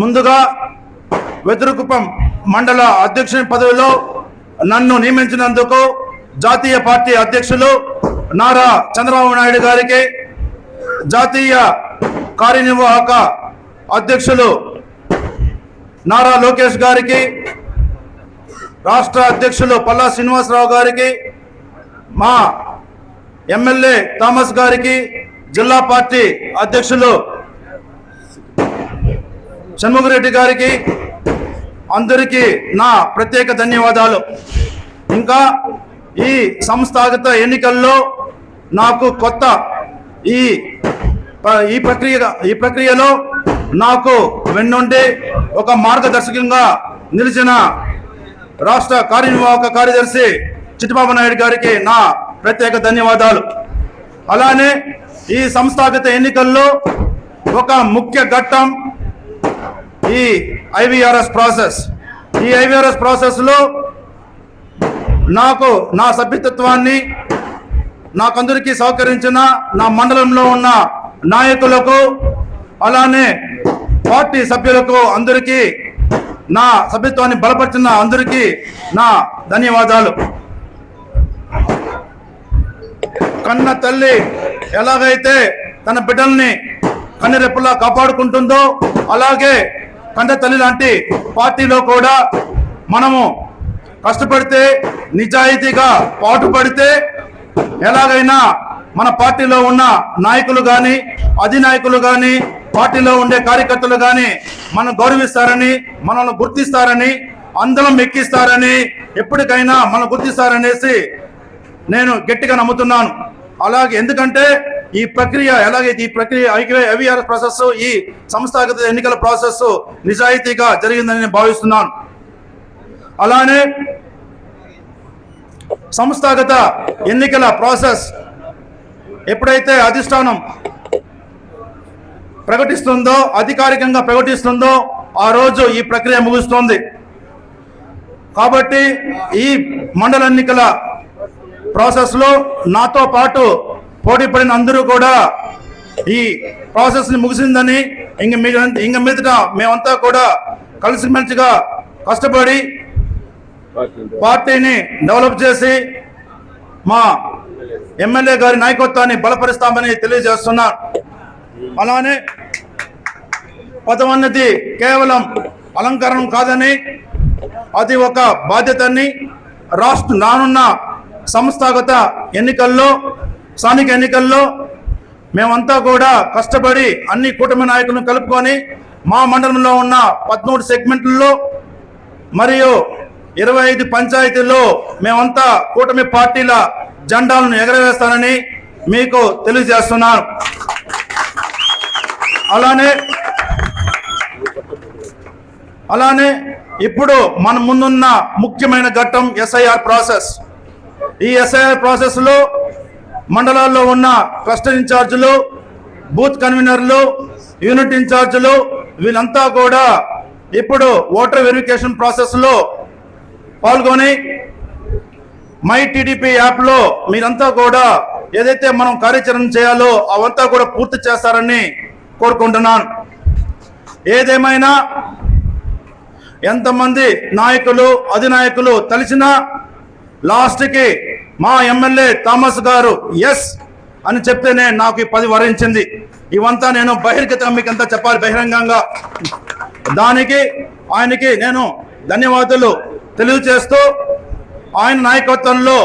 ముందుగా వెదురుకుప్పం మండల అధ్యక్షుని పదవిలో నన్ను నియమించినందుకు జాతీయ పార్టీ అధ్యక్షులు నారా చంద్రబాబు నాయుడు గారికి, జాతీయ కార్యనిర్వాహక అధ్యక్షులు నారా లోకేష్ గారికి, రాష్ట్ర అధ్యక్షులు పల్లా శ్రీనివాసరావు గారికి, మా ఎమ్మెల్యే థామస్ గారికి, జిల్లా పార్టీ అధ్యక్షులు షణ్ముగిరెడ్డి గారికి అందరికీ నా ప్రత్యేక ధన్యవాదాలు. ఇంకా ఈ సంస్థాగత ఎన్నికల్లో నాకు కొత్త ఈ ప్రక్రియలో నాకు వెన్నుండి ఒక మార్గదర్శకంగా నిలిచిన రాష్ట్ర కార్యనిర్వాహక కార్యదర్శి చిట్టిబాబు నాయుడు గారికి నా ప్రత్యేక ధన్యవాదాలు. అలానే ఈ సంస్థాగత ఎన్నికల్లో ఒక ముఖ్య ఘట్టం ఈ ఐవీఆర్ఎస్ ప్రాసెస్. ఈ ఐవీఆర్ఎస్ ప్రాసెస్లో నాకు నా సభ్యత్వాన్ని నాకందరికీ సహకరించిన నా మండలంలో ఉన్న నాయకులకు, అలానే పార్టీ సభ్యులకు అందరికీ, నా సభ్యత్వాన్ని బలపరిచిన అందరికీ నా ధన్యవాదాలు. కన్న తల్లి ఎలాగైతే తన బిడ్డల్ని కన్నెరెప్పలా కాపాడుకుంటుందో, అలాగే కన్న తల్లి లాంటి పార్టీలో కూడా మనము కష్టపడితే, నిజాయితీగా పాటుపడితే ఎలాగైనా మన పార్టీలో ఉన్న నాయకులు కానీ, అధినాయకులు కానీ, పార్టీలో ఉండే కార్యకర్తలు కానీ మనం గౌరవిస్తారని, మనల్ని గుర్తిస్తారని, అందరం ఎక్కిస్తారని, ఎప్పటికైనా మనం గుర్తిస్తారనేసి నేను గట్టిగా నమ్ముతున్నాను. అలాగే ఎందుకంటే ఈ ప్రక్రియ ఎలాగైతే ఈ ప్రక్రియ ఐవీఆర్ఎస్ ప్రాసెస్, ఈ సంస్థాగత ఎన్నికల ప్రాసెస్ నిజాయితీగా జరిగిందని నేను భావిస్తున్నాను. అలానే సంస్థాగత ఎన్నికల ప్రాసెస్ ఎప్పుడైతే అధిష్టానం ప్రకటిస్తుందో, అధికారికంగా ప్రకటిస్తుందో, ఆ రోజు ఈ ప్రక్రియ ముగుస్తుంది. కాబట్టి ఈ మండల ఎన్నికల ప్రాసెస్లో నాతో పాటు పోటీ పడిన అందరూ కూడా ఈ ప్రాసెస్ని ముగిసిందని, ఇంక మీదట మేమంతా కూడా కలిసిమెలిసిగా కష్టపడి పార్టీని డెవలప్ చేసి మా ఎమ్మెల్యే గారి నాయకత్వాన్ని బలపరుస్తామని తెలియజేస్తున్నారు. అలానే పదవన్నది కేవలం అలంకరణం కాదని, అది ఒక బాధ్యతని రానున్న సంస్థాగత ఎన్నికల్లో, స్థానిక ఎన్నికల్లో మేమంతా కూడా కష్టపడి అన్ని కూటమి నాయకులను కలుపుకొని మా మండలంలో ఉన్న 13 సెగ్మెంట్లలో మరియు 25 పంచాయతీల్లో మేమంతా కూటమి పార్టీల జెండాలను ఎగరవేస్తానని మీకు తెలియజేస్తున్నాను. అలానే ఇప్పుడు మన ముందున్న ముఖ్యమైన ఘట్టం ఎస్ఐఆర్ ప్రాసెస్. ఈ ఎస్ఐఆర్ ప్రాసెస్లో మండలాల్లో ఉన్న క్లస్టర్ ఇన్ఛార్జీలు, బూత్ కన్వీనర్లు, యూనిట్ ఇన్ఛార్జీలు వీళ్ళంతా కూడా ఇప్పుడు ఓటర్ వెరిఫికేషన్ ప్రాసెస్లో పాల్గొని మై టీడీపీ యాప్లో మీరంతా కూడా ఏదైతే మనం కార్యాచరణ చేయాలో అవంతా కూడా పూర్తి చేస్తారని కోరుకుంటున్నాను. ఏదేమైనా ఎంతమంది నాయకులు, అధినాయకులు తలిసినా లాస్ట్కి మా ఎమ్మెల్యే థామస్ గారు ఎస్ అని చెప్తేనే నాకు ఈ 10 వరించింది. ఇవంతా నేను బహిర్గతంగా మీకంతా చెప్పాలి, బహిరంగంగా. దానికి ఆయనకి నేను ధన్యవాదాలు తెలియజేస్తూ, ఆయన నాయకత్వంలో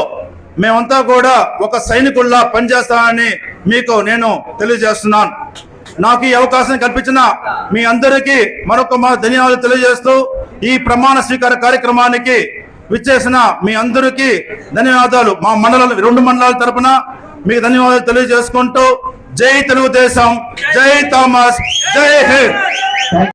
మేమంతా కూడా ఒక సైనికుల్లా పనిచేస్తామని మీకు నేను తెలియజేస్తున్నాను. నాకు ఈ అవకాశం కల్పించిన మీ అందరికీ మరొక ధన్యవాదాలు తెలియజేస్తూ, ఈ ప్రమాణ స్వీకార కార్యక్రమానికి విచ్చేసిన మీ అందరికీ ధన్యవాదాలు. మా మండలాలు 2 మండలాల తరపున మీకు ధన్యవాదాలు తెలియజేసుకుంటూ, జై తెలుగుదేశం, జై థామస్, జై హింద్.